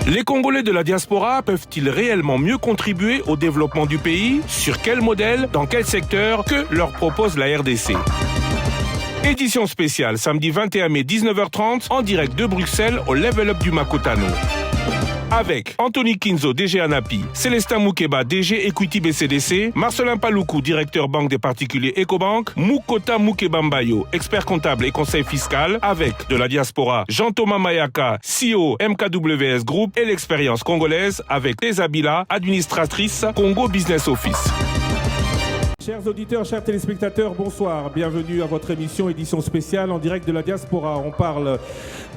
Les Congolais de la diaspora peuvent-ils réellement mieux contribuer au développement du pays? Sur quel modèle, dans quel secteur que leur propose la RDC? Édition spéciale, samedi 21 mai 19h30, en direct de Bruxelles au Level Up du Makotano. Avec Anthony Kinzo, DG ANAPI, Célestin Moukeba, DG Equity BCDC, Marcelin Paloukou, directeur banque des particuliers Ecobank, Moukota Moukebambayo, expert comptable et conseil fiscal, avec de la diaspora Jean-Thomas Mayaka, CEO MKWS Group et l'expérience congolaise avec Tezabila, administratrice Congo Business Office. Chers auditeurs, chers téléspectateurs, bonsoir. Bienvenue à votre émission édition spéciale en direct de la diaspora. On parle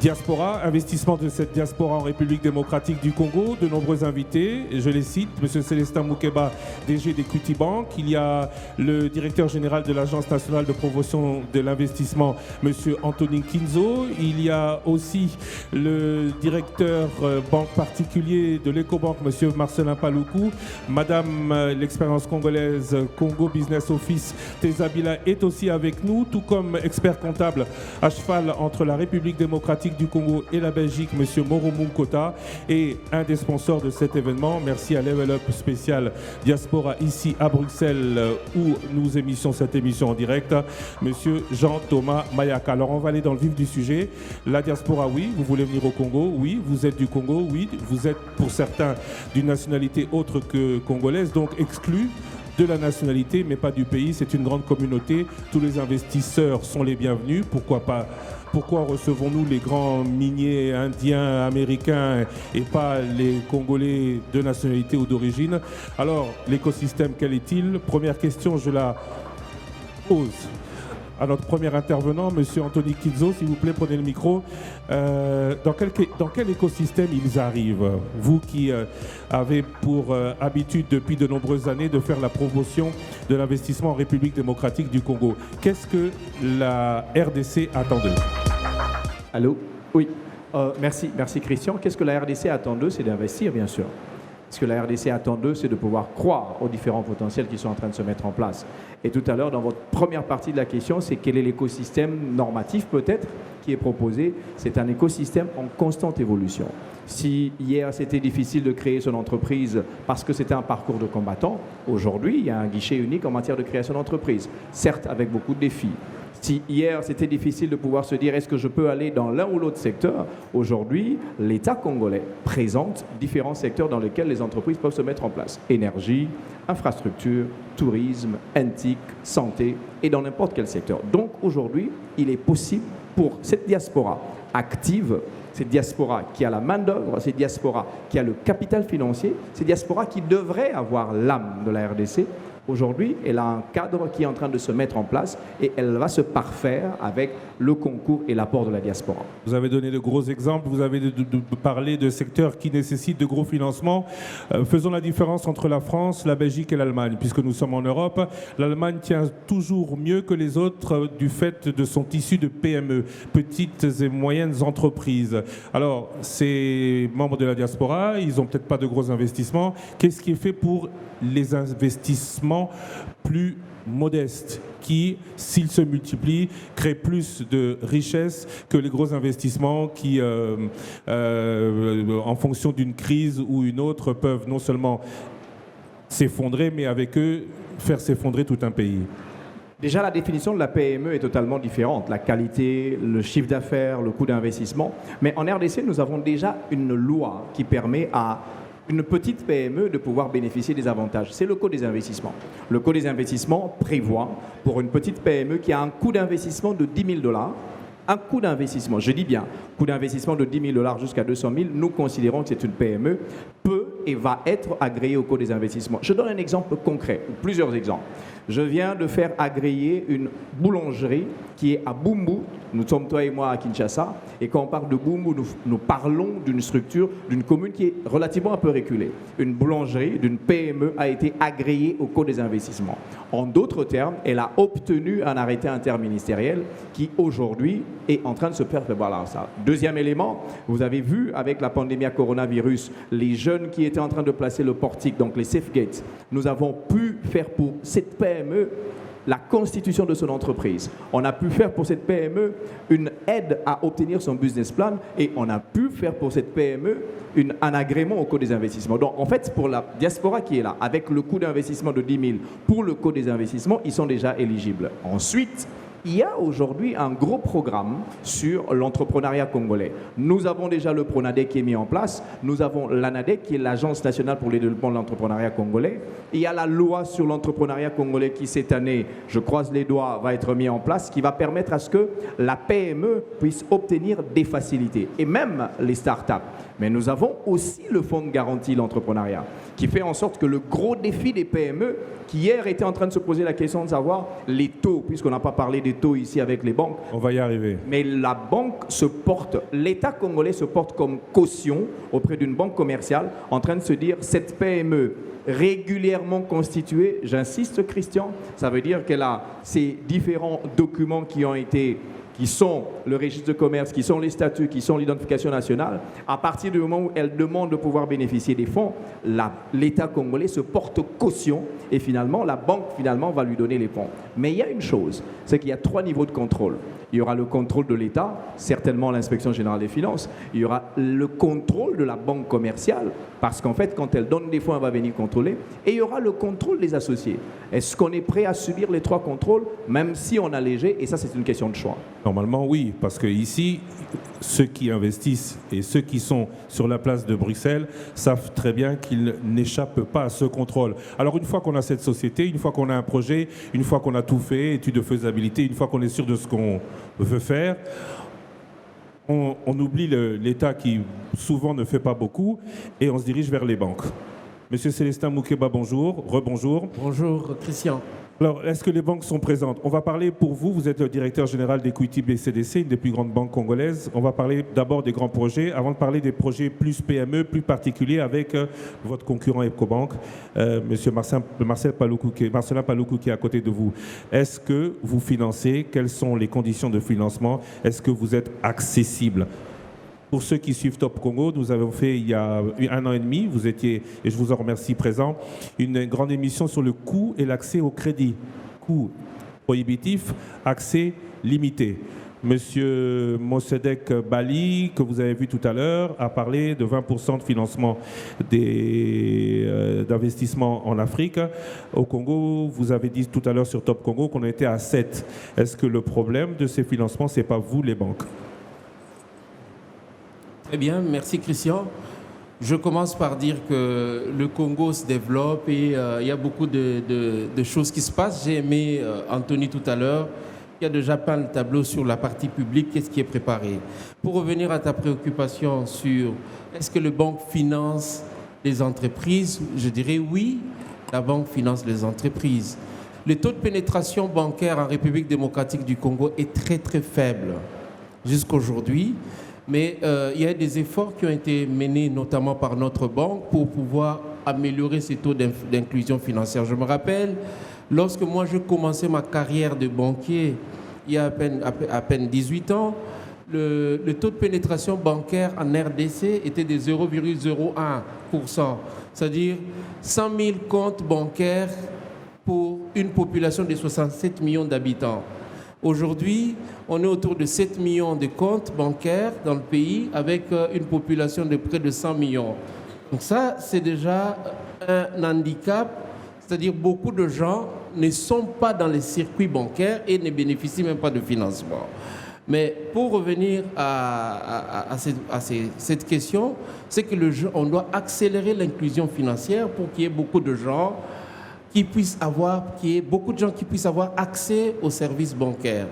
diaspora, investissement de cette diaspora en République démocratique du Congo. De nombreux invités, je les cite, M. Célestin Moukeba, DG d'Equity Bank. Il y a le directeur général de l'Agence nationale de promotion de l'investissement, M. Anthony Kinzo. Il y a aussi le directeur banque particulier de l'Ecobank, M. Marcelin Paloukou. Madame l'expérience congolaise Congo Business Office, Tezabila est aussi avec nous, tout comme expert comptable à cheval entre la République démocratique du Congo et la Belgique, M. Moro Moukota, et un des sponsors de cet événement. Merci à Level Up spécial Diaspora ici à Bruxelles où nous émissions cette émission en direct, M. Jean-Thomas Mayaka. Alors on va aller dans le vif du sujet. La diaspora, oui, vous voulez venir au Congo, oui, vous êtes du Congo, oui, vous êtes pour certains d'une nationalité autre que congolaise, donc exclu de la nationalité, mais pas du pays. C'est une grande communauté. Tous les investisseurs sont les bienvenus. Pourquoi pas? Pourquoi recevons-nous les grands miniers indiens, américains et pas les Congolais de nationalité ou d'origine? Alors, l'écosystème, quel est-il? Première question, je la pose à notre premier intervenant, M. Anthony Kinzo, s'il vous plaît, prenez le micro. Dans quel écosystème ils arrivent? Vous qui avez pour habitude depuis de nombreuses années de faire la promotion de l'investissement en République démocratique du Congo, qu'est-ce que la RDC attend d'eux? Allô? Oui. Merci Christian. Qu'est-ce que la RDC attend d'eux? C'est d'investir, bien sûr. Ce que la RDC attend d'eux, c'est de pouvoir croire aux différents potentiels qui sont en train de se mettre en place. Et tout à l'heure, dans votre première partie de la question, c'est quel est l'écosystème normatif peut-être qui est proposé? C'est un écosystème en constante évolution. Si hier, c'était difficile de créer son entreprise parce que c'était un parcours de combattant, aujourd'hui, il y a un guichet unique en matière de création d'entreprise, certes avec beaucoup de défis. Si hier, c'était difficile de pouvoir se dire est-ce que je peux aller dans l'un ou l'autre secteur, aujourd'hui, l'État congolais présente différents secteurs dans lesquels les entreprises peuvent se mettre en place. Énergie, infrastructure, tourisme, NTIC, santé et dans n'importe quel secteur. Donc aujourd'hui, il est possible pour cette diaspora active, cette diaspora qui a la main-d'œuvre, cette diaspora qui a le capital financier, cette diaspora qui devrait avoir l'âme de la RDC. Aujourd'hui, elle a un cadre qui est en train de se mettre en place et elle va se parfaire avec le concours et l'apport de la diaspora. Vous avez donné de gros exemples, vous avez parlé de secteurs qui nécessitent de gros financements. Faisons la différence entre la France, la Belgique et l'Allemagne, puisque nous sommes en Europe. L'Allemagne tient toujours mieux que les autres du fait de son tissu de PME, petites et moyennes entreprises. Alors, ces membres de la diaspora, ils n'ont peut-être pas de gros investissements. Qu'est-ce qui est fait pour les investissements plus modestes qui, s'ils se multiplient, créent plus de richesses que les gros investissements qui, en fonction d'une crise ou une autre, peuvent non seulement s'effondrer, mais avec eux, faire s'effondrer tout un pays? Déjà, la définition de la PME est totalement différente. La qualité, le chiffre d'affaires, le coût d'investissement. Mais en RDC, nous avons déjà une loi qui permet à une petite PME de pouvoir bénéficier des avantages. C'est le Code des investissements. Le Code des investissements prévoit pour une petite PME qui a un coût d'investissement de 10 000 $, un coût d'investissement, je dis bien, coût d'investissement de 10 000 $ jusqu'à 200 000, nous considérons que c'est une PME, peut et va être agréée au Code des investissements. Je donne un exemple concret, ou plusieurs exemples. Je viens de faire agréer une boulangerie qui est à Bumbu. Nous sommes, toi et moi, à Kinshasa. Et quand on parle de Bumbu, nous parlons d'une structure, d'une commune qui est relativement un peu reculée. Une boulangerie d'une PME a été agréée au Code des investissements. En d'autres termes, elle a obtenu un arrêté interministériel qui, aujourd'hui, est en train de se faire prévaloir ça. Deuxième élément, vous avez vu avec la pandémie à coronavirus, les jeunes qui étaient en train de placer le portique, donc les safe gates, nous avons pu faire pour cette PME la constitution de son entreprise. On a pu faire pour cette PME une aide à obtenir son business plan et on a pu faire pour cette PME un agrément au Code des investissements. Donc en fait, pour la diaspora qui est là, avec le coût d'investissement de 10 000 pour le Code des investissements, ils sont déjà éligibles. Ensuite, il y a aujourd'hui un gros programme sur l'entrepreneuriat congolais. Nous avons déjà le PRONADEC qui est mis en place. Nous avons l'ANADEC qui est l'Agence nationale pour le développement de l'entrepreneuriat congolais. Il y a la loi sur l'entrepreneuriat congolais qui, cette année, je croise les doigts, va être mis en place, qui va permettre à ce que la PME puisse obtenir des facilités, et même les startups. Mais nous avons aussi le Fonds de garantie de l'entrepreneuriat, qui fait en sorte que le gros défi des PME, qui hier était en train de se poser la question de savoir les taux, puisqu'on n'a pas parlé des taux ici avec les banques. On va y arriver. Mais la banque se porte, l'État congolais se porte comme caution auprès d'une banque commerciale, en train de se dire, cette PME régulièrement constituée, j'insiste Christian, ça veut dire qu'elle a ces différents documents qui sont le registre de commerce, qui sont les statuts, qui sont l'identification nationale. À partir du moment où elle demande de pouvoir bénéficier des fonds, l'État congolais se porte caution et finalement, la banque va lui donner les fonds. Mais il y a une chose, c'est qu'il y a 3 niveaux de contrôle. Il y aura le contrôle de l'État, certainement l'inspection générale des finances. Il y aura le contrôle de la banque commerciale, parce qu'en fait, quand elle donne des fonds, elle va venir contrôler. Et il y aura le contrôle des associés. Est-ce qu'on est prêt à subir les 3 contrôles, même si on a léger? Et ça, c'est une question de choix. Normalement, oui, parce que ici, ceux qui investissent et ceux qui sont sur la place de Bruxelles savent très bien qu'ils n'échappent pas à ce contrôle. Alors, une fois qu'on a cette société, une fois qu'on a un projet, une fois qu'on a tout fait, étude de faisabilité, une fois qu'on est sûr de ce qu'on veut faire, on oublie l'État qui souvent ne fait pas beaucoup et on se dirige vers les banques. Monsieur Célestin Moukeba, bonjour. Rebonjour. Bonjour Christian. Alors, est-ce que les banques sont présentes? On va parler pour vous, vous êtes le directeur général d'Equity BCDC, une des plus grandes banques congolaises. On va parler d'abord des grands projets, avant de parler des projets plus PME, plus particuliers avec votre concurrent Ecobank, Monsieur Marcelin Paloukou qui est à côté de vous. Est-ce que vous financez? Quelles sont les conditions de financement? Est-ce que vous êtes accessible? Pour ceux qui suivent Top Congo, nous avons fait il y a 1 an et demi, vous étiez, et je vous en remercie présent, une grande émission sur le coût et l'accès au crédit. Coût prohibitif, accès limité. Monsieur Mossedek Bali, que vous avez vu tout à l'heure, a parlé de 20% de financement d'investissement en Afrique. Au Congo, vous avez dit tout à l'heure sur Top Congo qu'on était à 7. Est-ce que le problème de ces financements, ce n'est pas vous, les banques? Très bien, merci Christian. Je commence par dire que le Congo se développe et il y a beaucoup de choses qui se passent. J'ai aimé Anthony tout à l'heure, qui a déjà peint le tableau sur la partie publique, qu'est-ce qui est préparé. Pour revenir à ta préoccupation sur est-ce que la banque finance les entreprises, je dirais oui, la banque finance les entreprises. Le taux de pénétration bancaire en République démocratique du Congo est très très faible jusqu'aujourd'hui. Mais il y a des efforts qui ont été menés notamment par notre banque pour pouvoir améliorer ces taux d'inclusion financière. Je me rappelle, lorsque moi je commençais ma carrière de banquier, il y a à peine 18 ans, le taux de pénétration bancaire en RDC était de 0,01%. C'est-à-dire 100 000 comptes bancaires pour une population de 67 millions d'habitants. Aujourd'hui, on est autour de 7 millions de comptes bancaires dans le pays avec une population de près de 100 millions. Donc ça, c'est déjà un handicap, c'est-à-dire beaucoup de gens ne sont pas dans les circuits bancaires et ne bénéficient même pas de financement. Mais pour revenir à cette question, c'est que on doit accélérer l'inclusion financière pour qu'il y ait beaucoup de gens qu'il y ait beaucoup de gens qui puissent avoir accès aux services bancaires.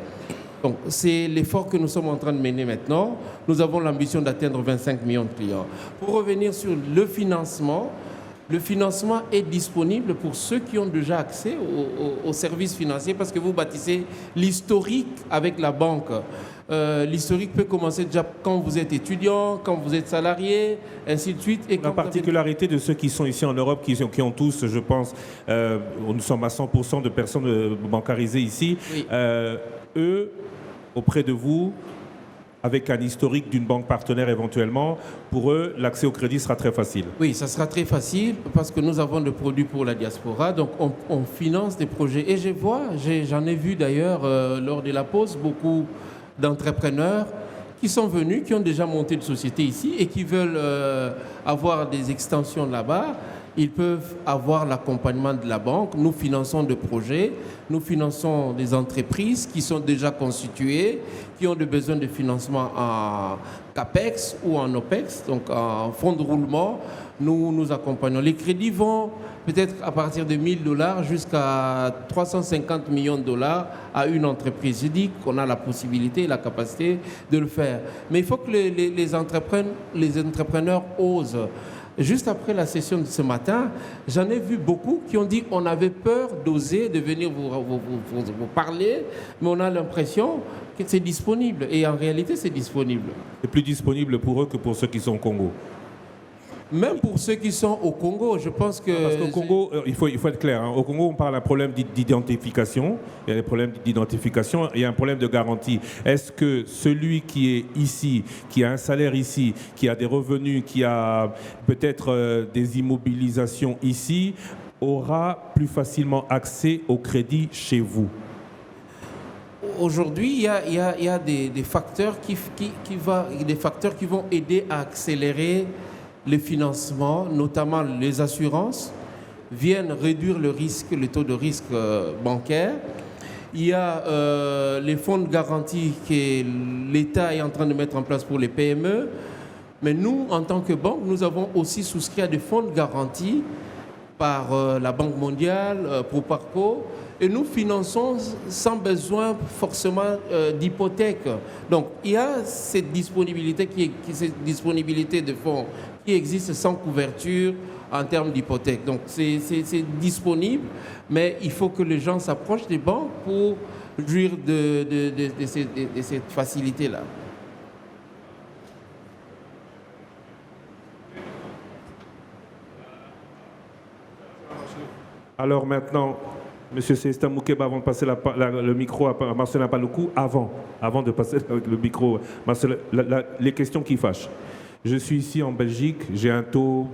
Donc, c'est l'effort que nous sommes en train de mener maintenant. Nous avons l'ambition d'atteindre 25 millions de clients. Pour revenir sur le financement est disponible pour ceux qui ont déjà accès aux services financiers parce que vous bâtissez l'historique avec la banque. L'historique peut commencer déjà quand vous êtes étudiant, quand vous êtes salarié, ainsi de suite. Et la particularité de ceux qui sont ici en Europe, qui ont tous, je pense, nous sommes à 100% de personnes bancarisées ici, oui. Eux, auprès de vous, avec un historique d'une banque partenaire éventuellement, pour eux, l'accès au crédit sera très facile. Oui, ça sera très facile parce que nous avons des produits pour la diaspora, donc on finance des projets. Et j'en ai vu d'ailleurs lors de la pause, beaucoup d'entrepreneurs qui sont venus, qui ont déjà monté une société ici et qui veulent avoir des extensions là-bas. Ils peuvent avoir l'accompagnement de la banque. Nous finançons des projets, nous finançons des entreprises qui sont déjà constituées, qui ont des besoins de financement en CAPEX ou en OPEX, donc en fonds de roulement. Nous accompagnons. Les crédits vont peut-être à partir de $1000 jusqu'à 350 millions de dollars à une entreprise. Je dis qu'on a la possibilité et la capacité de le faire. Mais il faut que les entrepreneurs osent. Juste après la session de ce matin, j'en ai vu beaucoup qui ont dit on avait peur d'oser, de venir vous parler, mais on a l'impression que c'est disponible. Et en réalité, c'est disponible. C'est plus disponible pour eux que pour ceux qui sont au Congo. Même pour ceux qui sont au Congo, je pense que... Parce qu'au Congo, il faut être clair, hein. Au Congo, on parle d'un problème d'identification. Il y a des problèmes d'identification et un problème de garantie. Est-ce que celui qui est ici, qui a un salaire ici, qui a des revenus, qui a peut-être des immobilisations ici, aura plus facilement accès au crédit chez vous? Aujourd'hui, il y a des facteurs des facteurs qui vont aider à accélérer les financements, notamment les assurances, viennent réduire le taux de risque bancaire. Il y a les fonds de garantie que l'État est en train de mettre en place pour les PME. Mais nous, en tant que banque, nous avons aussi souscrit à des fonds de garantie par la Banque mondiale, Proparco, et nous finançons sans besoin forcément d'hypothèque. Donc, il y a cette disponibilité, cette disponibilité de fonds qui existe sans couverture en termes d'hypothèque. Donc, c'est disponible, mais il faut que les gens s'approchent des banques pour jouir de cette facilité-là. Alors maintenant, M. Célestin Moukeba, avant de passer le micro à Marcelin Paloukou, avant de passer le micro, Marcelin, les questions qui fâchent. Je suis ici en Belgique, j'ai un taux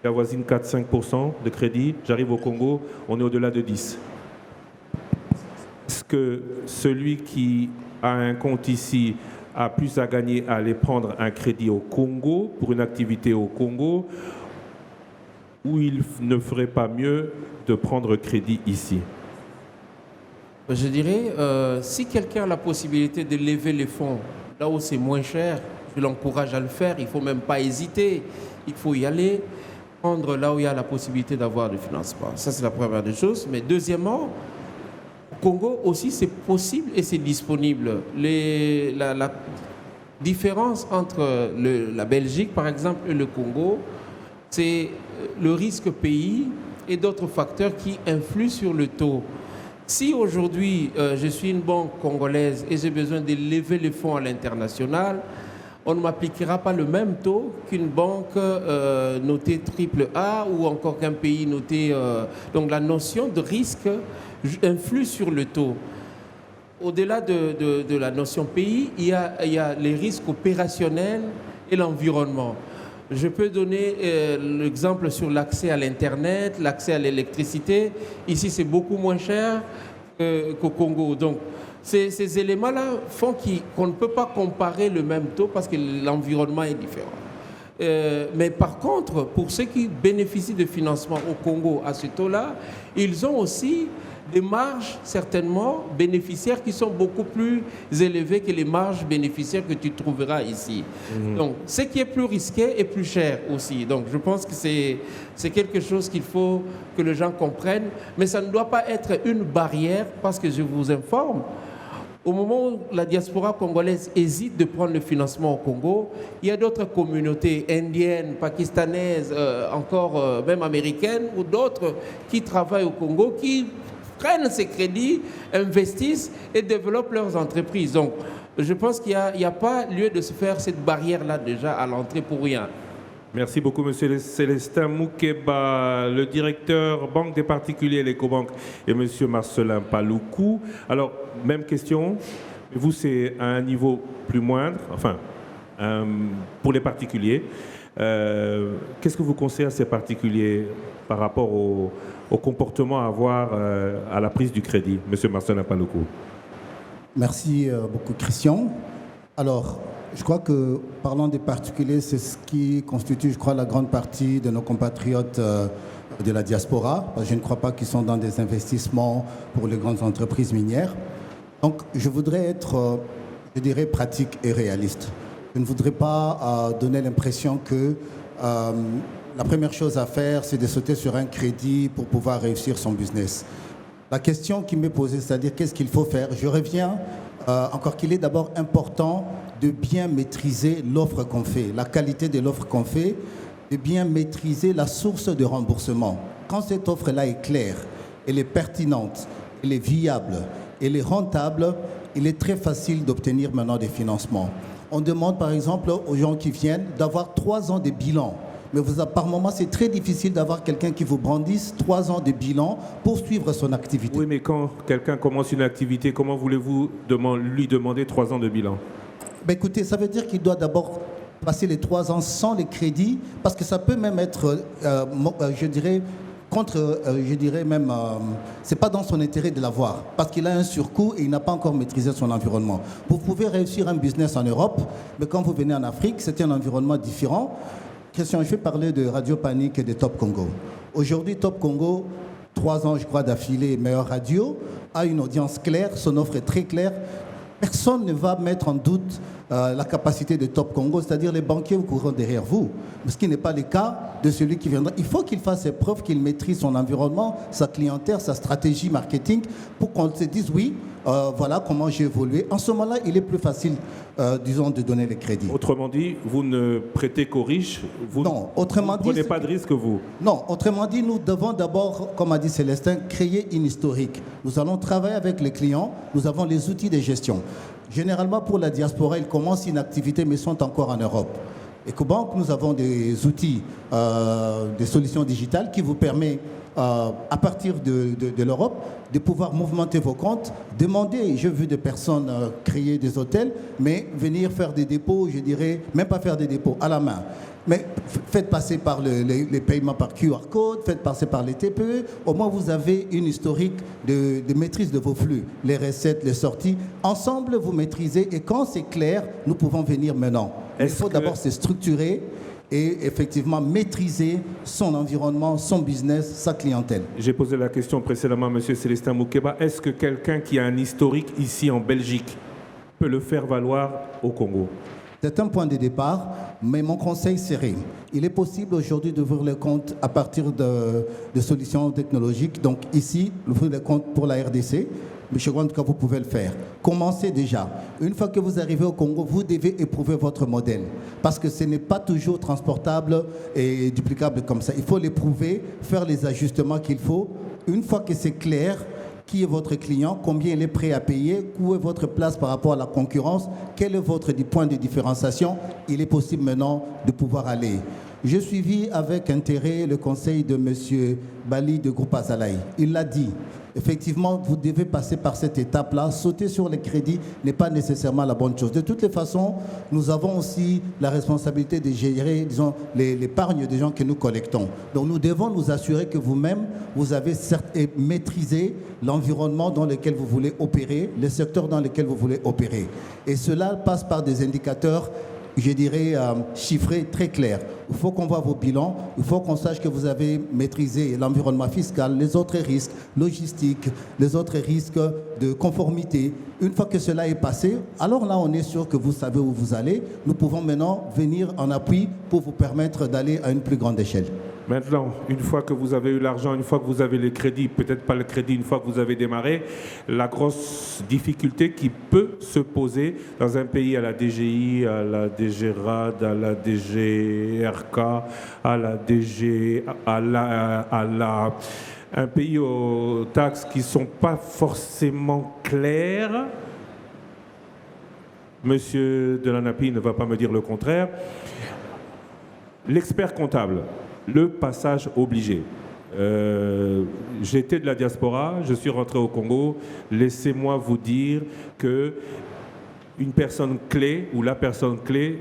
qui avoisine 4-5% de crédit. J'arrive au Congo, on est au-delà de 10. Est-ce que celui qui a un compte ici a plus à gagner à aller prendre un crédit au Congo, pour une activité au Congo, ou il ne ferait pas mieux de prendre crédit ici? Je dirais, si quelqu'un a la possibilité de lever les fonds là où c'est moins cher, je l'encourage à le faire. Il ne faut même pas hésiter. Il faut y aller, prendre là où il y a la possibilité d'avoir du financement. Ça, c'est la première des choses. Mais deuxièmement, au Congo aussi, c'est possible et c'est disponible. La différence entre la Belgique, par exemple, et le Congo, c'est le risque pays et d'autres facteurs qui influent sur le taux. Si aujourd'hui, je suis une banque congolaise et j'ai besoin de lever les fonds à l'international, on ne m'appliquera pas le même taux qu'une banque notée AAA ou encore qu'un pays noté... donc la notion de risque influe sur le taux. Au-delà de la notion pays, il y a les risques opérationnels et l'environnement. Je peux donner l'exemple sur l'accès à l'Internet, l'accès à l'électricité. Ici, c'est beaucoup moins cher qu'au Congo. Donc, ces éléments-là font qu'on ne peut pas comparer le même taux parce que l'environnement est différent. Mais par contre, pour ceux qui bénéficient de financement au Congo à ce taux-là, ils ont aussi des marges certainement bénéficiaires qui sont beaucoup plus élevées que les marges bénéficiaires que tu trouveras ici. Donc, ce qui est plus risqué est plus cher aussi. Donc, je pense que c'est quelque chose qu'il faut que les gens comprennent. Mais ça ne doit pas être une barrière parce que je vous informe, au moment où la diaspora congolaise hésite de prendre le financement au Congo, il y a d'autres communautés indiennes, pakistanaises, encore même américaines ou d'autres qui travaillent au Congo, qui prennent ces crédits, investissent et développent leurs entreprises. Donc, je pense qu'il n'y a pas lieu de se faire cette barrière-là déjà à l'entrée pour rien. Merci beaucoup, M. Célestin Moukeba, le directeur Banque des particuliers, l'Ecobank, et M. Marcelin Paloukou. Alors, même question, Vous, c'est à un niveau plus moindre, enfin, pour les particuliers. Qu'est-ce que vous conseillez à ces particuliers par rapport au comportement à avoir à la prise du crédit, M. Marcel Napaloku? Merci beaucoup, Christian. Alors, je crois que, parlant des particuliers, c'est ce qui constitue, je crois, la grande partie de nos compatriotes de la diaspora. Je ne crois pas qu'ils sont dans des investissements pour les grandes entreprises minières. Donc, je voudrais être, je dirais, pratique et réaliste. Je ne voudrais pas donner l'impression que la première chose à faire, c'est de sauter sur un crédit pour pouvoir réussir son business. La question qui m'est posée, c'est-à-dire qu'est-ce qu'il faut faire? Je reviens, encore qu'il est d'abord important de bien maîtriser l'offre qu'on fait, la qualité de l'offre qu'on fait, de bien maîtriser la source de remboursement. Quand cette offre-là est claire, elle est pertinente, elle est viable, elle est rentable, il est très facile d'obtenir maintenant des financements. On demande par exemple aux gens qui viennent d'avoir 3 ans de bilan. Mais par moment, c'est très difficile d'avoir quelqu'un qui vous brandisse 3 ans de bilan pour suivre son activité. Oui, mais quand quelqu'un commence une activité, comment voulez-vous lui demander 3 ans de bilan? Ben écoutez, ça veut dire qu'il doit d'abord passer les 3 ans sans les crédits, parce que ça peut même être, je dirais, c'est pas dans son intérêt de l'avoir, parce qu'il a un surcoût et il n'a pas encore maîtrisé son environnement. Vous pouvez réussir un business en Europe, mais quand vous venez en Afrique, c'est un environnement différent. Christian, je vais parler de Radio Panique et de Top Congo. Aujourd'hui, Top Congo, 3 ans, je crois, d'affilée, meilleure radio, a une audience claire, son offre est très claire. Personne ne va mettre en doute la capacité de Top Congo, c'est-à-dire les banquiers vous courront derrière vous, ce qui n'est pas le cas de celui qui viendra. Il faut qu'il fasse ses preuves, qu'il maîtrise son environnement, sa clientèle, sa stratégie marketing, pour qu'on se dise oui, voilà comment j'ai évolué. En ce moment-là, il est plus facile, disons, de donner les crédits. Autrement dit, vous ne prêtez qu'aux riches, vous ne prenez pas de risque, vous? Non, autrement dit, nous devons d'abord, comme a dit Célestin, créer une historique. Nous allons travailler avec les clients, nous avons les outils de gestion. Généralement, pour la diaspora, ils commencent une activité, mais sont encore en Europe. EcoBank, nous avons des outils, des solutions digitales qui vous permettent, à partir de l'Europe, de pouvoir mouvementer vos comptes, demander, j'ai vu des personnes créer des hôtels, mais venir faire des dépôts, je dirais, même pas faire des dépôts, à la main. Mais faites passer par les paiements par QR code, faites passer par les TPE. Au moins, vous avez une historique de maîtrise de vos flux, les recettes, les sorties. Ensemble, vous maîtrisez. Et quand c'est clair, nous pouvons venir maintenant. Il faut d'abord se structurer et effectivement maîtriser son environnement, son business, sa clientèle. J'ai posé la question précédemment à M. Célestin Moukeba. Est-ce que quelqu'un qui a un historique ici en Belgique peut le faire valoir au Congo? C'est un point de départ, mais mon conseil serait, il est possible aujourd'hui d'ouvrir le compte à partir de solutions technologiques. Donc ici, ouvrir le compte pour la RDC, mais je crois en tout cas vous pouvez le faire. Commencez déjà. Une fois que vous arrivez au Congo, vous devez éprouver votre modèle, parce que ce n'est pas toujours transportable et duplicable comme ça. Il faut l'éprouver, faire les ajustements qu'il faut. Une fois que c'est clair, qui est votre client, combien il est prêt à payer, où est votre place par rapport à la concurrence, quel est votre point de différenciation, il est possible maintenant de pouvoir aller. J'ai suivi avec intérêt le conseil de M. Bali de Groupe Azalaï. Il l'a dit. Effectivement, vous devez passer par cette étape-là. Sauter sur les crédits n'est pas nécessairement la bonne chose. De toutes les façons, nous avons aussi la responsabilité de gérer, disons, l'épargne des gens que nous collectons. Donc nous devons nous assurer que vous-même, vous avez maîtrisé l'environnement dans lequel vous voulez opérer, le secteur dans lequel vous voulez opérer. Et cela passe par des indicateurs, je dirais, chiffrés très clairs. Il faut qu'on voit vos bilans, il faut qu'on sache que vous avez maîtrisé l'environnement fiscal, les autres risques logistiques, les autres risques de conformité. Une fois que cela est passé, alors là, on est sûr que vous savez où vous allez. Nous pouvons maintenant venir en appui pour vous permettre d'aller à une plus grande échelle. Maintenant, une fois que vous avez eu l'argent, une fois que vous avez les crédits, peut-être pas le crédit, une fois que vous avez démarré, la grosse difficulté qui peut se poser dans un pays à la DGI, à la DGRAD, à la DGRK, à la DG, un pays aux taxes qui ne sont pas forcément claires. Monsieur Delanapi ne va pas me dire le contraire. L'expert comptable. Le passage obligé. J'étais de la diaspora, je suis rentré au Congo. Laissez-moi vous dire que une personne clé ou la personne clé,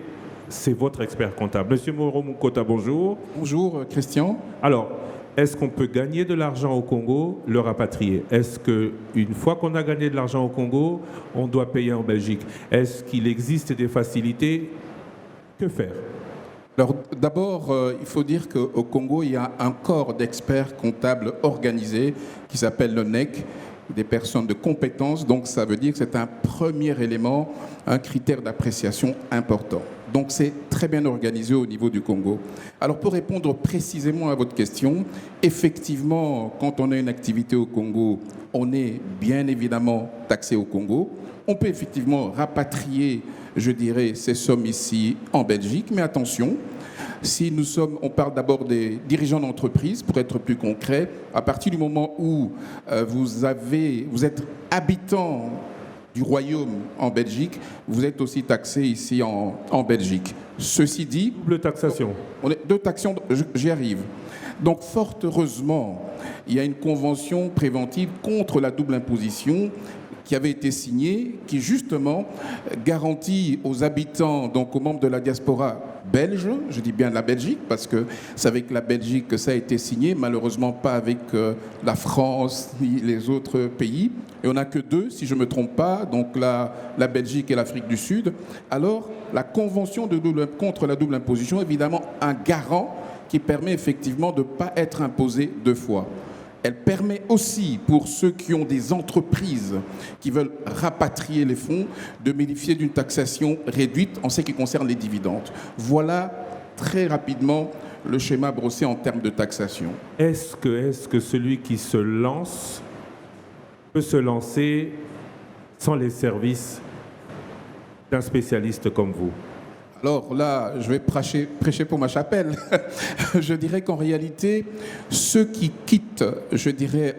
c'est votre expert comptable. Monsieur Moro Mukota, bonjour. Bonjour Christian. Alors, est-ce qu'on peut gagner de l'argent au Congo, le rapatrier? Est-ce qu'une fois qu'on a gagné de l'argent au Congo, on doit payer en Belgique? Est-ce qu'il existe des facilités? Que faire? Alors d'abord, il faut dire qu'au Congo, il y a un corps d'experts comptables organisés qui s'appelle le NEC, des personnes de compétences. Donc ça veut dire que c'est un premier élément, un critère d'appréciation important. Donc c'est très bien organisé au niveau du Congo. Alors pour répondre précisément à votre question, effectivement, quand on a une activité au Congo, on est bien évidemment taxé au Congo. On peut effectivement rapatrier, je dirais, ces sommes ici en Belgique, mais attention, si on parle d'abord des dirigeants d'entreprise, pour être plus concret, à partir du moment où vous êtes habitant du royaume en Belgique, vous êtes aussi taxé ici en Belgique. Ceci dit... Double taxation. Deux taxations, j'y arrive. Donc, fort heureusement, il y a une convention préventive contre la double imposition qui avait été signée, qui justement garantit aux habitants, donc aux membres de la diaspora belge, je dis bien la Belgique, parce que c'est avec la Belgique que ça a été signé, malheureusement pas avec la France ni les autres pays. Et on n'a que deux, si je ne me trompe pas, donc la Belgique et l'Afrique du Sud. Alors, la convention contre la double imposition est évidemment un garant qui permet effectivement de ne pas être imposé deux fois. Elle permet aussi, pour ceux qui ont des entreprises qui veulent rapatrier les fonds, de bénéficier d'une taxation réduite en ce qui concerne les dividendes. Voilà très rapidement le schéma brossé en termes de taxation. Est-ce que celui qui se lance peut se lancer sans les services d'un spécialiste comme vous? Alors là, je vais prêcher pour ma chapelle. Je dirais qu'en réalité, ceux qui quittent, je dirais,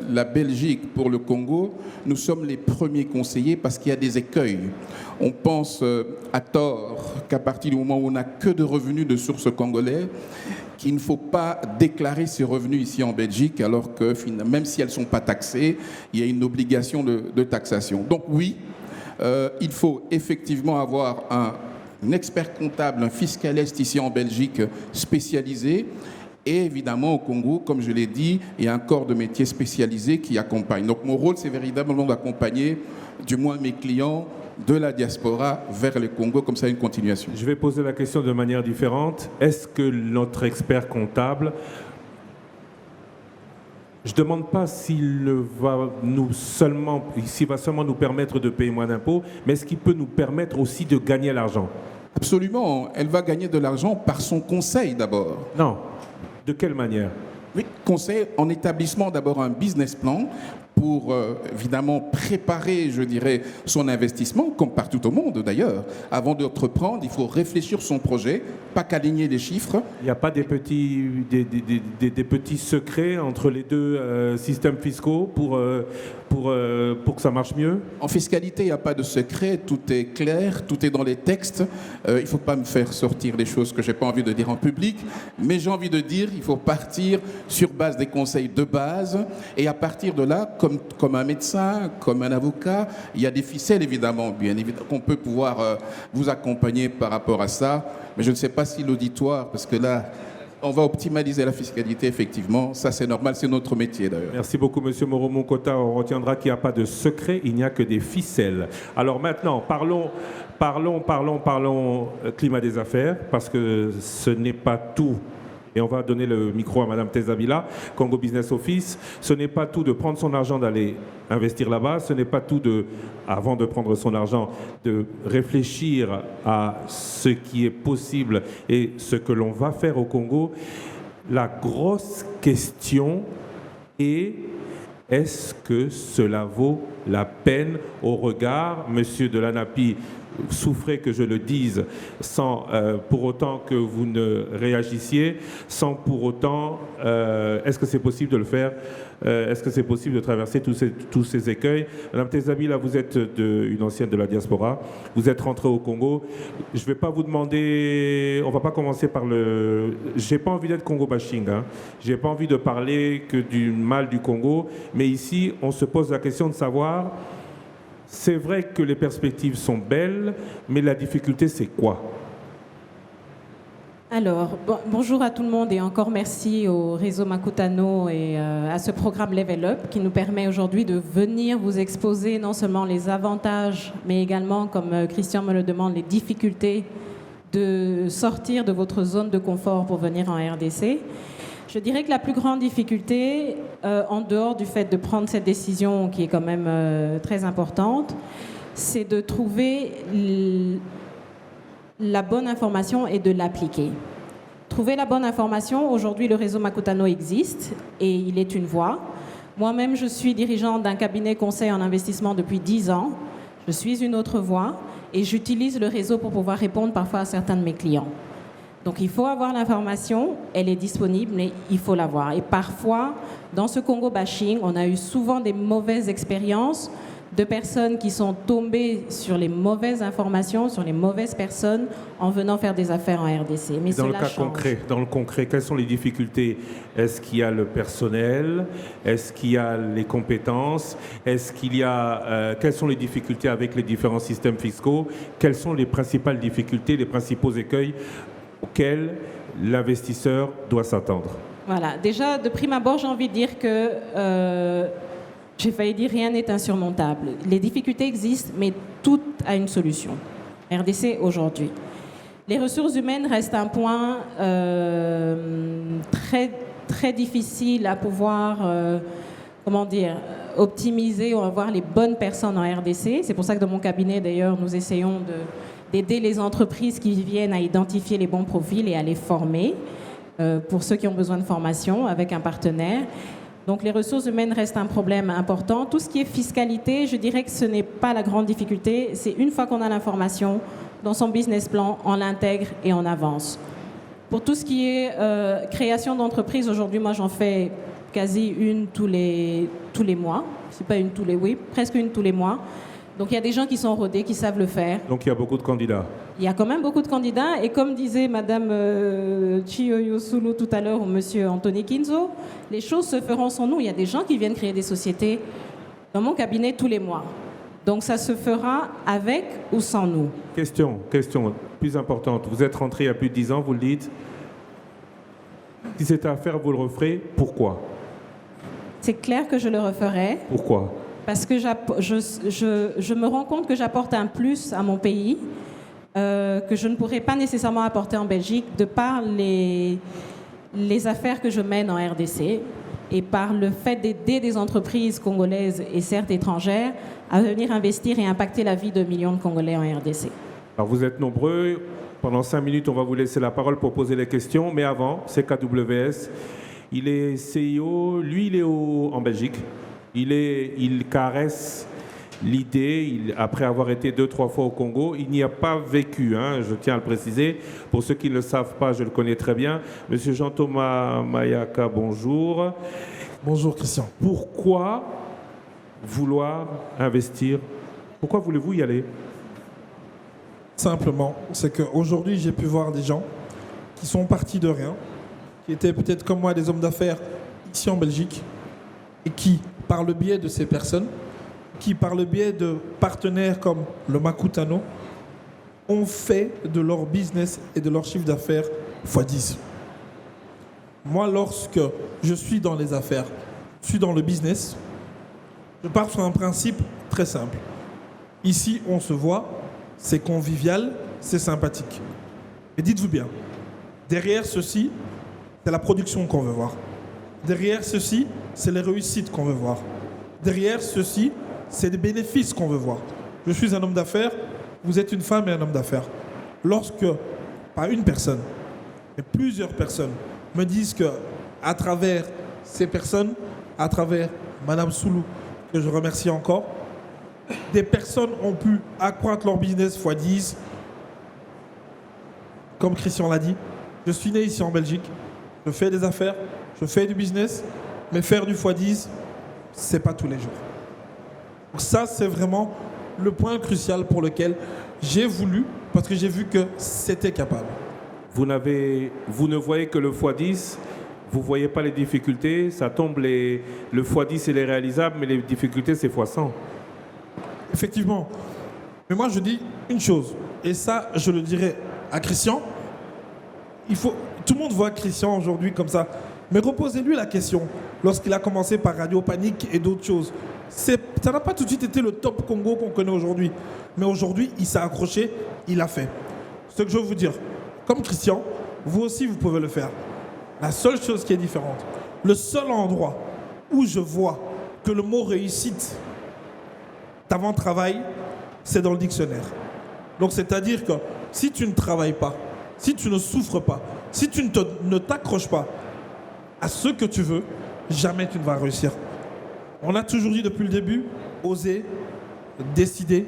la Belgique pour le Congo, nous sommes les premiers conseillers parce qu'il y a des écueils. On pense à tort qu'à partir du moment où on n'a que de revenus de source congolais, qu'il ne faut pas déclarer ces revenus ici en Belgique, alors que même si elles ne sont pas taxées, il y a une obligation de taxation. Donc oui, il faut effectivement avoir un expert comptable, un fiscaliste ici en Belgique spécialisé. Et évidemment, au Congo, comme je l'ai dit, il y a un corps de métier spécialisé qui accompagne. Donc mon rôle, c'est véritablement d'accompagner, du moins mes clients, de la diaspora vers le Congo, comme ça une continuation. Je vais poser la question de manière différente. Est-ce que notre expert comptable, je ne demande pas s'il va seulement nous permettre de payer moins d'impôts, mais est-ce qu'il peut nous permettre aussi de gagner l'argent? Absolument. Elle va gagner de l'argent par son conseil d'abord. Non. De quelle manière? Oui, conseil en établissement d'abord un business plan pour évidemment préparer, je dirais, son investissement, comme partout au monde d'ailleurs. Avant d'entreprendre, il faut réfléchir son projet, pas qu'aligner les chiffres. Il n'y a pas des petits secrets entre les deux systèmes fiscaux pour que ça marche mieux? En fiscalité, il n'y a pas de secret, tout est clair, tout est dans les textes. Il ne faut pas me faire sortir des choses que je n'ai pas envie de dire en public, mais j'ai envie de dire qu'il faut partir sur base des conseils de base, et à partir de là, comme un médecin, comme un avocat, il y a des ficelles évidemment, bien évidemment, qu'on peut pouvoir vous accompagner par rapport à ça, mais je ne sais pas si l'auditoire, parce que là, on va optimaliser la fiscalité, effectivement. Ça, c'est normal, c'est notre métier, d'ailleurs. Merci beaucoup, Monsieur Moro Mukota. On retiendra qu'il n'y a pas de secret, il n'y a que des ficelles. Alors maintenant, parlons climat des affaires, parce que ce n'est pas tout. Et on va donner le micro à Madame Tezabila, Congo Business Office. Ce n'est pas tout de prendre son argent, d'aller investir là-bas. Ce n'est pas tout avant de prendre son argent, de réfléchir à ce qui est possible et ce que l'on va faire au Congo. La grosse question est: est-ce que cela vaut la peine au regard, Monsieur de l'ANAPI, souffrez que je le dise sans pour autant que vous ne réagissiez, sans pour autant, est-ce que c'est possible de le faire? Est-ce que c'est possible de traverser tous ces écueils? Madame Tezabila, vous êtes une ancienne de la diaspora, vous êtes rentrée au Congo. Je ne vais pas vous demander, on ne va pas commencer par j'ai pas envie d'être Congo bashing, hein. J'ai pas envie de parler que du mal du Congo, mais ici, on se pose la question de savoir C'est vrai que les perspectives sont belles, mais la difficulté, c'est quoi? Alors, bonjour à tout le monde et encore merci au réseau Makutano et à ce programme Level Up qui nous permet aujourd'hui de venir vous exposer non seulement les avantages, mais également, comme Christian me le demande, les difficultés de sortir de votre zone de confort pour venir en RDC. Je dirais que la plus grande difficulté, en dehors du fait de prendre cette décision qui est quand même très importante, c'est de trouver la bonne information et de l'appliquer. Trouver la bonne information, aujourd'hui le réseau Makutano existe et il est une voie. Moi-même, je suis dirigeante d'un cabinet conseil en investissement depuis 10 ans. Je suis une autre voie et j'utilise le réseau pour pouvoir répondre parfois à certains de mes clients. Donc il faut avoir l'information, elle est disponible, mais il faut l'avoir. Et parfois, dans ce Congo bashing, on a eu souvent des mauvaises expériences de personnes qui sont tombées sur les mauvaises informations, sur les mauvaises personnes en venant faire des affaires en RDC. Mais dans le cas concret, quelles sont les difficultés? Est-ce qu'il y a le personnel? Est-ce qu'il y a les compétences? Est-ce qu'il y a quelles sont les difficultés avec les différents systèmes fiscaux? Quelles sont les principales difficultés, les principaux écueils auxquels l'investisseur doit s'attendre? Voilà. Déjà, de prime abord, j'ai envie de dire que j'ai failli dire rien n'est insurmontable. Les difficultés existent, mais tout a une solution. RDC aujourd'hui. Les ressources humaines restent un point très, très difficile à pouvoir, optimiser ou avoir les bonnes personnes en RDC. C'est pour ça que dans mon cabinet, d'ailleurs, nous essayons d'aider les entreprises qui viennent à identifier les bons profils et à les former pour ceux qui ont besoin de formation avec un partenaire. Donc les ressources humaines restent un problème important. Tout ce qui est fiscalité, je dirais que ce n'est pas la grande difficulté. C'est une fois qu'on a l'information, dans son business plan, on l'intègre et on avance. Pour tout ce qui est création d'entreprise, aujourd'hui, moi j'en fais quasi une tous les mois. C'est pas une tous les, oui, presque une tous les mois. Donc il y a des gens qui sont rodés, qui savent le faire. Donc il y a beaucoup de candidats. Il y a quand même beaucoup de candidats. Et comme disait Madame Chiyoyo Sulu tout à l'heure ou Monsieur Anthony Kinzo, les choses se feront sans nous. Il y a des gens qui viennent créer des sociétés dans mon cabinet tous les mois. Donc ça se fera avec ou sans nous. Question plus importante. Vous êtes rentré il y a plus de 10 ans, vous le dites. Si c'était à faire, vous le referez. Pourquoi? C'est clair que je le referai. Pourquoi? Parce que je me rends compte que j'apporte un plus à mon pays que je ne pourrais pas nécessairement apporter en Belgique de par les affaires que je mène en RDC et par le fait d'aider des entreprises congolaises et certes étrangères à venir investir et impacter la vie de millions de Congolais en RDC. Alors vous êtes nombreux. Pendant 5 minutes, on va vous laisser la parole pour poser les questions. Mais avant, c'est KWS. Il est CIO. Lui, il est en Belgique. Il caresse l'idée, après avoir été 2-3 fois au Congo, il n'y a pas vécu, je tiens à le préciser. Pour ceux qui ne le savent pas, je le connais très bien. Monsieur Jean-Thomas Mayaka, bonjour. Bonjour Christian. Pourquoi vouloir investir? Pourquoi voulez-vous y aller? Simplement, c'est qu'aujourd'hui, j'ai pu voir des gens qui sont partis de rien, qui étaient peut-être comme moi des hommes d'affaires ici en Belgique, et qui, par le biais de ces personnes, qui, par le biais de partenaires comme le Makutano, ont fait de leur business et de leur chiffre d'affaires x10. Moi, lorsque je suis dans les affaires, je suis dans le business, je pars sur un principe très simple. Ici, on se voit, c'est convivial, c'est sympathique. Et dites-vous bien, derrière ceci, c'est la production qu'on veut voir. Derrière ceci, c'est les réussites qu'on veut voir. Derrière ceci, c'est les bénéfices qu'on veut voir. Je suis un homme d'affaires, vous êtes une femme et un homme d'affaires. Lorsque, pas une personne, mais plusieurs personnes me disent que, à travers ces personnes, à travers Madame Soulou, que je remercie encore, des personnes ont pu accroître leur business x10. Comme Christian l'a dit, je suis né ici en Belgique, je fais des affaires, je fais du business, mais faire du x10, c'est pas tous les jours. Donc ça, c'est vraiment le point crucial pour lequel j'ai voulu, parce que j'ai vu que c'était capable. Vous ne voyez que le x10, vous ne voyez pas les difficultés, ça tombe, le x10 il est réalisable, mais les difficultés c'est x100. Effectivement. Mais moi, je dis une chose, et ça, je le dirais à Christian. Tout le monde voit Christian aujourd'hui comme ça, mais reposez-lui la question. Lorsqu'il a commencé par Radio Panique et d'autres choses, ça n'a pas tout de suite été le top Congo qu'on connaît aujourd'hui. Mais aujourd'hui, il s'est accroché, il l'a fait. Ce que je veux vous dire, comme Christian, vous aussi, vous pouvez le faire. La seule chose qui est différente, le seul endroit où je vois que le mot réussite d'avant travail, c'est dans le dictionnaire. Donc, c'est-à-dire que si tu ne travailles pas, si tu ne souffres pas, si tu ne t'accroches pas à ce que tu veux, jamais tu ne vas réussir. On a toujours dit depuis le début, oser, décider,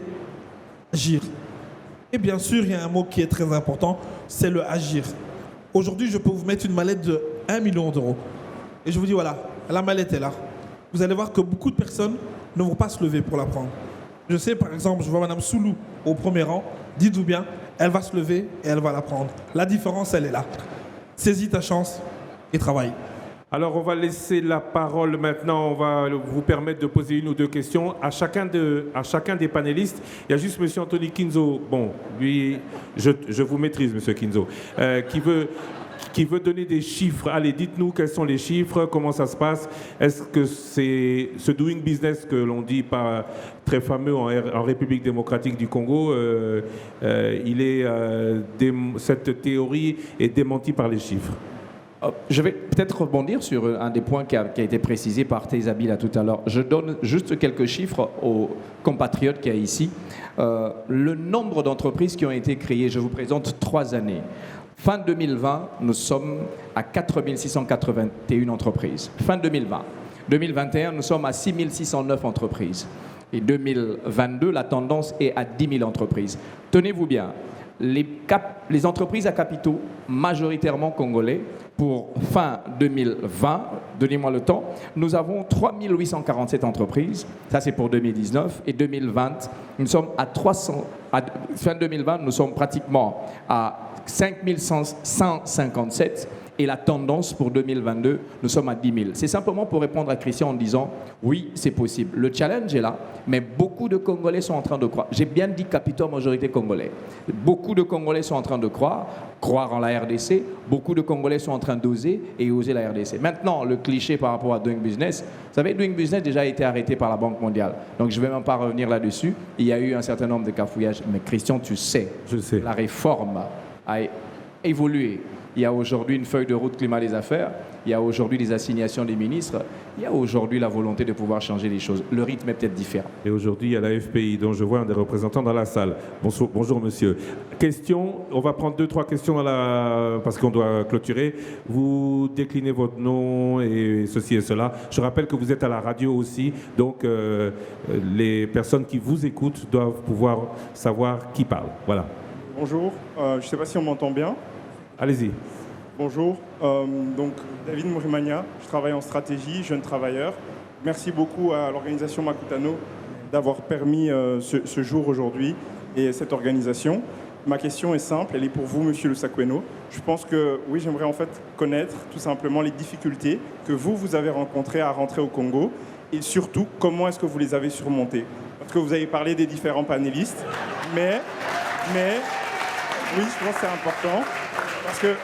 agir. Et bien sûr, il y a un mot qui est très important, c'est le agir. Aujourd'hui, je peux vous mettre une mallette de 1 million d'euros. Et je vous dis, voilà, la mallette est là. Vous allez voir que beaucoup de personnes ne vont pas se lever pour la prendre. Je sais, par exemple, je vois Madame Soulou au premier rang. Dites-vous bien, elle va se lever et elle va la prendre. La différence, elle est là. Saisis ta chance et travaille. Alors, on va laisser la parole maintenant. On va vous permettre de poser une ou deux questions à chacun des panélistes. Il y a juste M. Anthony Kinzo. Bon, lui, je vous maîtrise, M. Kinzo, qui veut donner des chiffres. Allez, dites-nous quels sont les chiffres, comment ça se passe. Est-ce que c'est ce doing business que l'on dit pas très fameux en République démocratique du Congo, cette théorie est démentie par les chiffres? Je vais peut-être rebondir sur un des points qui a été précisé par Thésabi là tout à l'heure. Je donne juste quelques chiffres aux compatriotes qu'il y a ici. Le nombre d'entreprises qui ont été créées, je vous présente 3 années. Fin 2020, nous sommes à 4 681 entreprises. Fin 2020. 2021, nous sommes à 6 609 entreprises. Et 2022, la tendance est à 10 000 entreprises. Tenez-vous bien, les entreprises à capitaux majoritairement congolais, pour fin 2020, donnez-moi le temps, nous avons 3 847 entreprises, ça c'est pour 2019, et 2020, nous sommes à 300, fin 2020, nous sommes pratiquement à 5 157, et la tendance pour 2022, nous sommes à 10 000. C'est simplement pour répondre à Christian en disant, oui, c'est possible. Le challenge est là, mais beaucoup de Congolais sont en train de croire. J'ai bien dit capitaux majorité congolais. Beaucoup de Congolais sont en train de croire en la RDC. Beaucoup de Congolais sont en train d'oser et oser la RDC. Maintenant, le cliché par rapport à Doing Business, vous savez, Doing Business a déjà été arrêté par la Banque mondiale. Donc, je ne vais même pas revenir là-dessus. Il y a eu un certain nombre de cafouillages. Mais Christian, tu sais, je sais. La réforme a évolué. Il y a aujourd'hui une feuille de route climat des affaires, il y a aujourd'hui des assignations des ministres, il y a aujourd'hui la volonté de pouvoir changer les choses. Le rythme est peut-être différent. Et aujourd'hui, il y a la FPI, dont je vois un des représentants dans la salle. Bonjour monsieur. Question, on va prendre 2-3 questions parce qu'on doit clôturer. Vous déclinez votre nom et ceci et cela. Je rappelle que vous êtes à la radio aussi, donc les personnes qui vous écoutent doivent pouvoir savoir qui parle. Voilà. Bonjour, je ne sais pas si on m'entend bien. Allez-y. Bonjour, donc David Mourimania, je travaille en stratégie, jeune travailleur. Merci beaucoup à l'organisation Makutano d'avoir permis ce jour aujourd'hui et cette organisation. Ma question est simple, elle est pour vous, Monsieur Lusakweno. Je pense que, oui, j'aimerais en fait connaître tout simplement les difficultés que vous avez rencontrées à rentrer au Congo et surtout, comment est-ce que vous les avez surmontées. Parce que vous avez parlé des différents panélistes, mais oui, je pense que c'est important. Parce que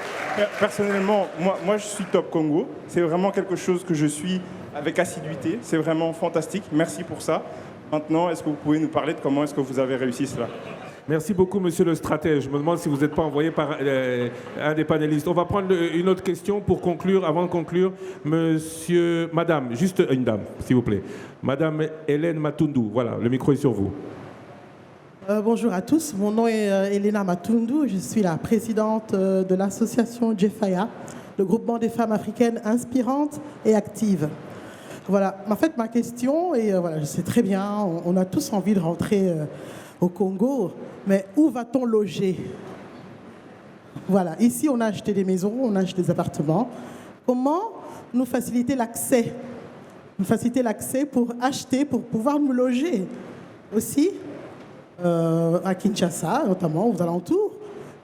personnellement, moi je suis Top Congo. C'est vraiment quelque chose que je suis avec assiduité. C'est vraiment fantastique. Merci pour ça. Maintenant, est-ce que vous pouvez nous parler de comment est-ce que vous avez réussi cela ? Merci beaucoup, monsieur le stratège. Je me demande si vous n'êtes pas envoyé par un des panélistes. On va prendre une autre question pour conclure. Avant de conclure, madame, juste une dame, s'il vous plaît. Madame Hélène Matundu, voilà, le micro est sur vous. Bonjour à tous, mon nom est Elena Matundu, je suis la présidente de l'association Jefaya, le groupement des femmes africaines inspirantes et actives. Voilà, en fait ma question, et voilà, je sais très bien, on a tous envie de rentrer au Congo, mais où va-t-on loger? Voilà, ici on a acheté des maisons, on a acheté des appartements. Comment nous faciliter l'accès? Nous faciliter l'accès pour acheter, pour pouvoir nous loger aussi à Kinshasa, notamment aux alentours.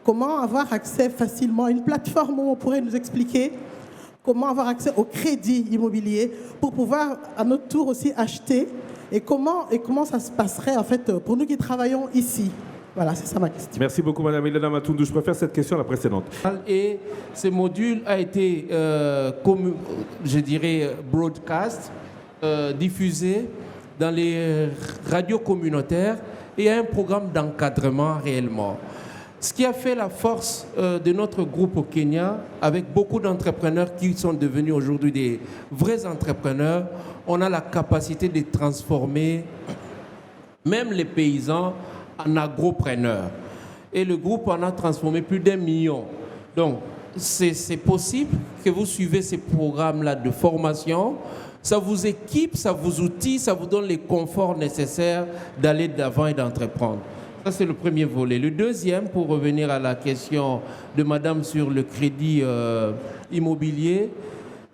Comment avoir accès facilement à une plateforme où on pourrait nous expliquer comment avoir accès au crédit immobilier pour pouvoir à notre tour aussi acheter Et comment ça se passerait en fait pour nous qui travaillons ici? Voilà, c'est ça ma question. Merci beaucoup, Madame Elena Matundu. Je préfère cette question à la précédente. Et ce module a été, je dirais, broadcast, diffusé dans les radios communautaires, et il y a un programme d'encadrement réellement. Ce qui a fait la force de notre groupe au Kenya, avec beaucoup d'entrepreneurs qui sont devenus aujourd'hui des vrais entrepreneurs, on a la capacité de transformer même les paysans en agropreneurs. Et le groupe en a transformé plus d'1 million. Donc, c'est possible que vous suivez ces programmes-là de formation. Ça vous équipe, ça vous outille, ça vous donne les conforts nécessaires d'aller d'avant et d'entreprendre. Ça, c'est le premier volet. Le deuxième, pour revenir à la question de madame sur le crédit immobilier,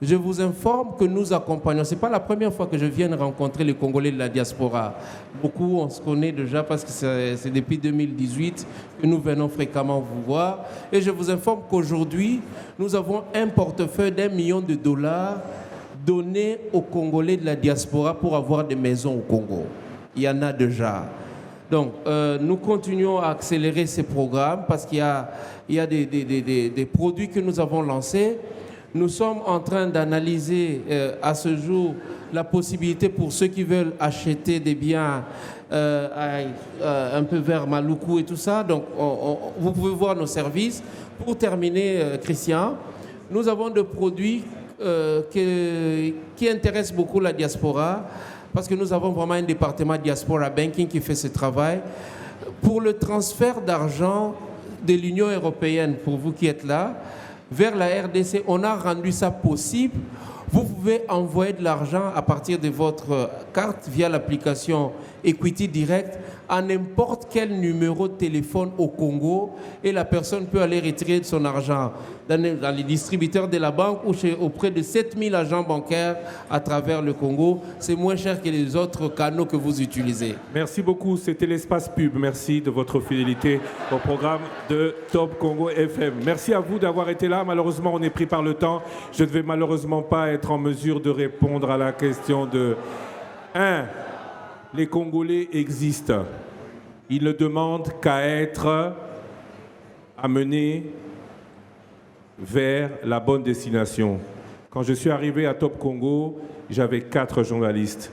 je vous informe que nous accompagnons. Ce n'est pas la première fois que je viens rencontrer les Congolais de la diaspora. Beaucoup, on se connaît déjà parce que c'est depuis 2018 que nous venons fréquemment vous voir. Et je vous informe qu'aujourd'hui, nous avons un portefeuille d'1 million de dollars donné aux Congolais de la diaspora pour avoir des maisons au Congo. Il y en a déjà. Donc, nous continuons à accélérer ces programmes parce qu'il y a des produits que nous avons lancés. Nous sommes en train d'analyser à ce jour la possibilité pour ceux qui veulent acheter des biens un peu vers Maluku et tout ça. Donc, vous pouvez voir nos services. Pour terminer, Christian, nous avons des produits qui intéressent beaucoup la diaspora, parce que nous avons vraiment un département diaspora banking qui fait ce travail. Pour le transfert d'argent de l'Union européenne, pour vous qui êtes là, vers la RDC, on a rendu ça possible. Vous pouvez envoyer de l'argent à partir de votre carte via l'application Equity Direct à n'importe quel numéro de téléphone au Congo, et la personne peut aller retirer son argent dans les distributeurs de la banque ou auprès de 7000 agents bancaires à travers le Congo. C'est moins cher que les autres canaux que vous utilisez. Merci beaucoup. C'était l'espace pub. Merci de votre fidélité au programme de Top Congo FM. Merci à vous d'avoir été là. Malheureusement, on est pris par le temps. Je ne vais malheureusement pas être en mesure de répondre à la question de 1. Les Congolais existent. Ils ne demandent qu'à être amenés vers la bonne destination. Quand je suis arrivé à Top Congo, j'avais 4 journalistes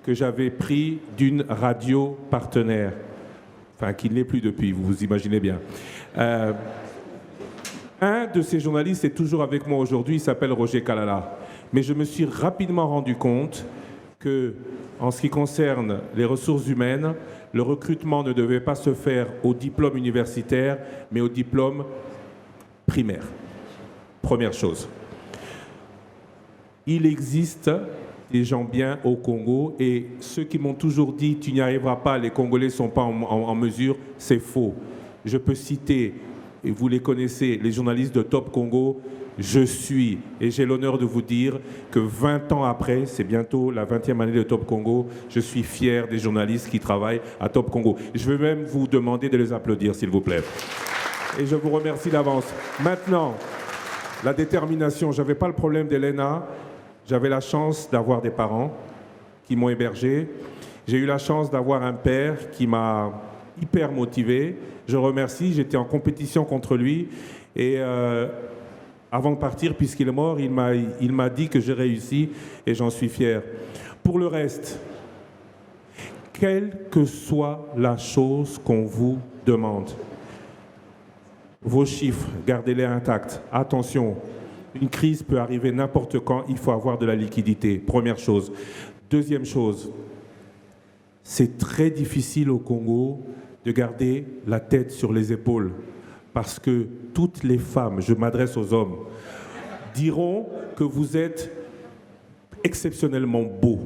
que j'avais pris d'une radio partenaire. Enfin, qui ne l'est plus depuis, vous vous imaginez bien. Un de ces journalistes est toujours avec moi aujourd'hui, il s'appelle Roger Kalala. Mais je me suis rapidement rendu compte que, en ce qui concerne les ressources humaines, le recrutement ne devait pas se faire au diplôme universitaire, mais au diplôme primaire. Première chose. Il existe des gens bien au Congo, et ceux qui m'ont toujours dit « tu n'y arriveras pas, les Congolais ne sont pas en mesure », c'est faux. Je peux citer, et vous les connaissez, les journalistes de Top Congo. Je suis, et j'ai l'honneur de vous dire que 20 ans après, c'est bientôt la 20e année de Top Congo, je suis fier des journalistes qui travaillent à Top Congo. Je vais même vous demander de les applaudir, s'il vous plaît. Et je vous remercie d'avance. Maintenant, la détermination. Je n'avais pas le problème d'Elena. J'avais la chance d'avoir des parents qui m'ont hébergé. J'ai eu la chance d'avoir un père qui m'a hyper motivé. Je remercie, j'étais en compétition contre lui. Et avant de partir, puisqu'il est mort, il m'a dit que j'ai réussi, et j'en suis fier. Pour le reste, quelle que soit la chose qu'on vous demande, vos chiffres, gardez-les intacts. Attention, une crise peut arriver n'importe quand, il faut avoir de la liquidité. Première chose. Deuxième chose, c'est très difficile au Congo de garder la tête sur les épaules, parce que toutes les femmes, je m'adresse aux hommes, diront que vous êtes exceptionnellement beau.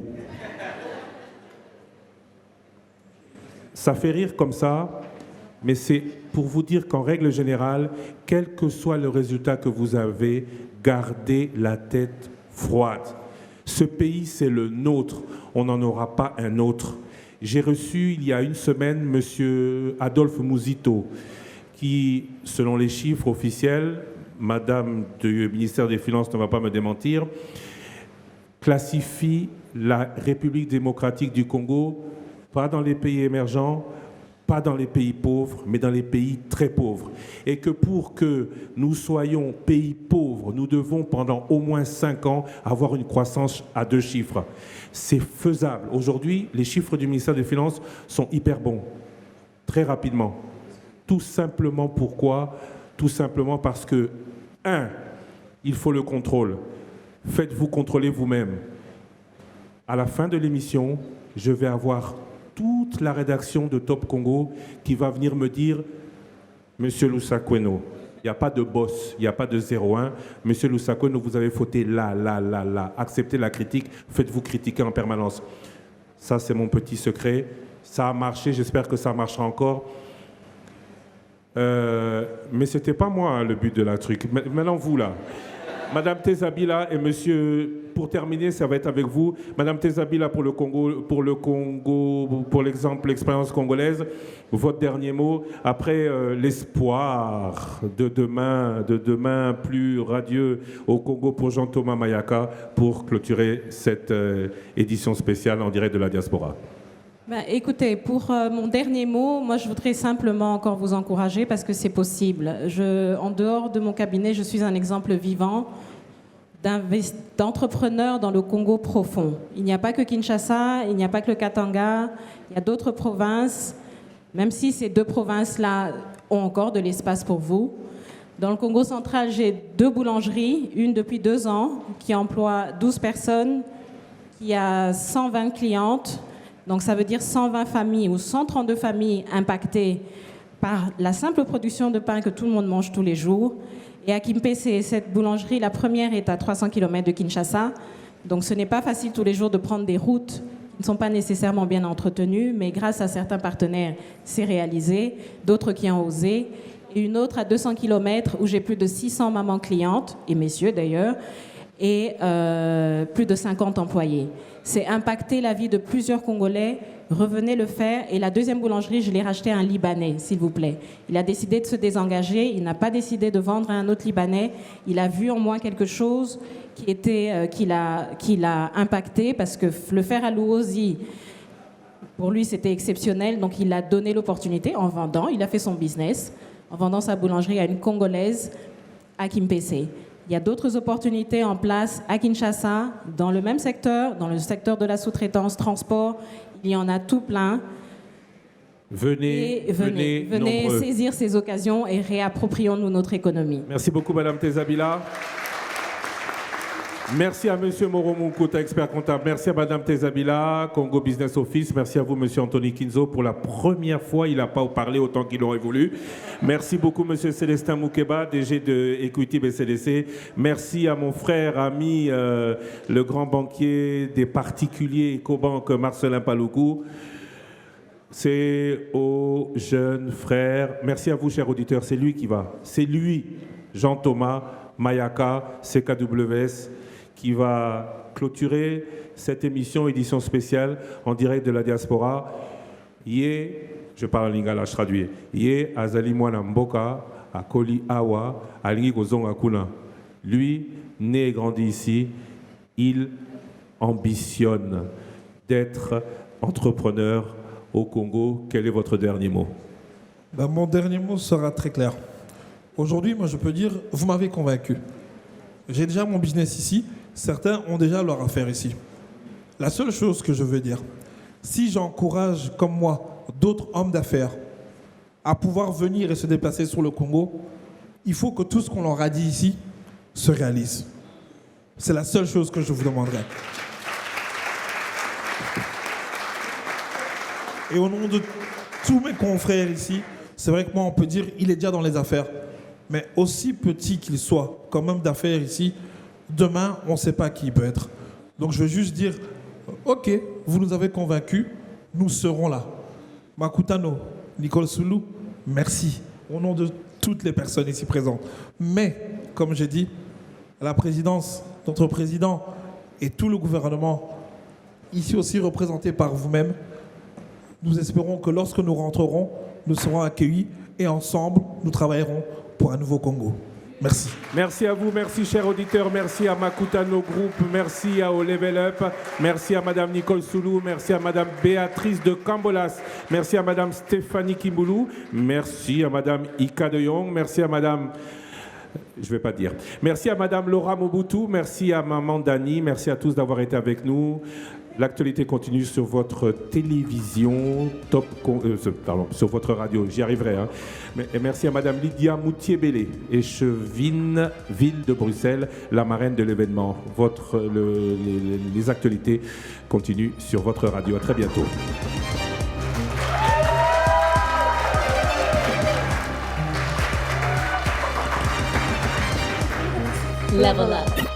Ça fait rire comme ça, mais c'est pour vous dire qu'en règle générale, quel que soit le résultat que vous avez, gardez la tête froide. Ce pays, c'est le nôtre. On n'en aura pas un autre. J'ai reçu, il y a une semaine, M. Adolphe Mouzito, qui, selon les chiffres officiels, Madame du ministère des Finances ne va pas me démentir, classifie la République démocratique du Congo pas dans les pays émergents, pas dans les pays pauvres, mais dans les pays très pauvres. Et que pour que nous soyons pays pauvres, nous devons pendant au moins 5 ans avoir une croissance à 2 chiffres. C'est faisable. Aujourd'hui, les chiffres du ministère des Finances sont hyper bons, très rapidement. Tout simplement pourquoi ? Tout simplement parce que, 1, il faut le contrôle. Faites-vous contrôler vous-même. À la fin de l'émission, je vais avoir toute la rédaction de Top Congo qui va venir me dire « Monsieur Lusakweno, il n'y a pas de boss, il n'y a pas de 0-1. Monsieur Lusakweno, vous avez fauté là. Acceptez la critique, faites-vous critiquer en permanence. » Ça, c'est mon petit secret. Ça a marché, j'espère que ça marchera encore. Mais ce n'était pas moi, hein, le but de la truc. Maintenant, vous, là. Madame Tezabila et monsieur, pour terminer, ça va être avec vous. Madame Tezabila pour le Congo, pour l'exemple, l'expérience congolaise, votre dernier mot. Après, l'espoir de demain plus radieux au Congo pour Jean-Thomas Mayaka pour clôturer cette édition spéciale en direct de la diaspora. Écoutez, pour mon dernier mot, moi je voudrais simplement encore vous encourager parce que c'est possible. En dehors de mon cabinet, je suis un exemple vivant d'entrepreneurs dans le Congo profond. Il n'y a pas que Kinshasa, il n'y a pas que le Katanga, il y a d'autres provinces, même si ces 2 provinces-là ont encore de l'espace pour vous. Dans le Congo central, j'ai 2 boulangeries, une depuis 2 ans, qui emploie 12 personnes, qui a 120 clientes. Donc ça veut dire 120 familles ou 132 familles impactées par la simple production de pain que tout le monde mange tous les jours. Et à Kimpese, cette boulangerie, la première est à 300 km de Kinshasa. Donc ce n'est pas facile tous les jours de prendre des routes qui ne sont pas nécessairement bien entretenues, mais grâce à certains partenaires, c'est réalisé, d'autres qui ont osé. Et une autre à 200 km où j'ai plus de 600 mamans clientes, et messieurs d'ailleurs, et plus de 50 employés. C'est impacter la vie de plusieurs Congolais. Revenez le faire. Et la deuxième boulangerie, je l'ai racheté à un Libanais, s'il vous plaît. Il a décidé de se désengager. Il n'a pas décidé de vendre à un autre Libanais. Il a vu en moi quelque chose qui l'a impacté parce que le faire à Luozi, pour lui, c'était exceptionnel. Donc, il a donné l'opportunité en vendant. Il a fait son business en vendant sa boulangerie à une Congolaise à Kimpese. Il y a d'autres opportunités en place à Kinshasa, dans le même secteur, dans le secteur de la sous-traitance, transport. Il y en a tout plein. Venez saisir ces occasions et réapproprions-nous notre économie. Merci beaucoup, Madame Tezabila. Merci à Monsieur Moro Munkouta, expert comptable. Merci à Madame Tezabila, Congo Business Office. Merci à vous, Monsieur Anthony Kinzo. Pour la première fois, il n'a pas parlé autant qu'il aurait voulu. Merci beaucoup, Monsieur Célestin Moukeba, DG de Equity BCDC. Merci à mon frère, ami, le grand banquier des particuliers Ecobank, Marcelin Paloukou. C'est aux jeunes frères. Merci à vous, chers auditeurs. C'est lui qui va. C'est lui, Jean-Thomas Mayaka, CKWS, qui va clôturer cette édition spéciale en direct de la diaspora. Je parle en lingala, je traduis. Azali Mwana Mboka, Akoli Awa, Alingi Kozonga Kuna. Lui, né et grandi ici, il ambitionne d'être entrepreneur au Congo. Quel est votre dernier mot ? Mon dernier mot sera très clair. Aujourd'hui, moi, je peux dire, vous m'avez convaincu. J'ai déjà mon business ici. Certains ont déjà leur affaire ici. La seule chose que je veux dire, si j'encourage, comme moi, d'autres hommes d'affaires à pouvoir venir et se déplacer sur le Congo, il faut que tout ce qu'on leur a dit ici se réalise. C'est la seule chose que je vous demanderai. Et au nom de tous mes confrères ici, c'est vrai que moi, on peut dire il est déjà dans les affaires. Mais aussi petit qu'il soit, comme homme d'affaires ici, demain, on ne sait pas qui il peut être. Donc je veux juste dire, ok, vous nous avez convaincus, nous serons là. Makutano, Nicole Soulou, merci. Au nom de toutes les personnes ici présentes. Mais, comme j'ai dit, la présidence, notre président et tout le gouvernement, ici aussi représenté par vous-même, nous espérons que lorsque nous rentrerons, nous serons accueillis et ensemble, nous travaillerons pour un nouveau Congo. Merci. Merci à vous, merci chers auditeurs, merci à Makutano Group, merci au Level Up, merci à Madame Nicole Soulou, merci à Madame Béatrice de Cambolas, merci à Madame Stéphanie Kimboulou, merci à Madame Ika de Jong, merci à Madame... Je ne vais pas dire. Merci à Madame Laura Mobutu, merci à Maman Dani, merci à tous d'avoir été avec nous. L'actualité continue sur votre télévision, sur votre radio, j'y arriverai. Hein. Et merci à Madame Lydia Moutier-Bellé, échevine, ville de Bruxelles, la marraine de l'événement. Les actualités continuent sur votre radio. À très bientôt. Level Up.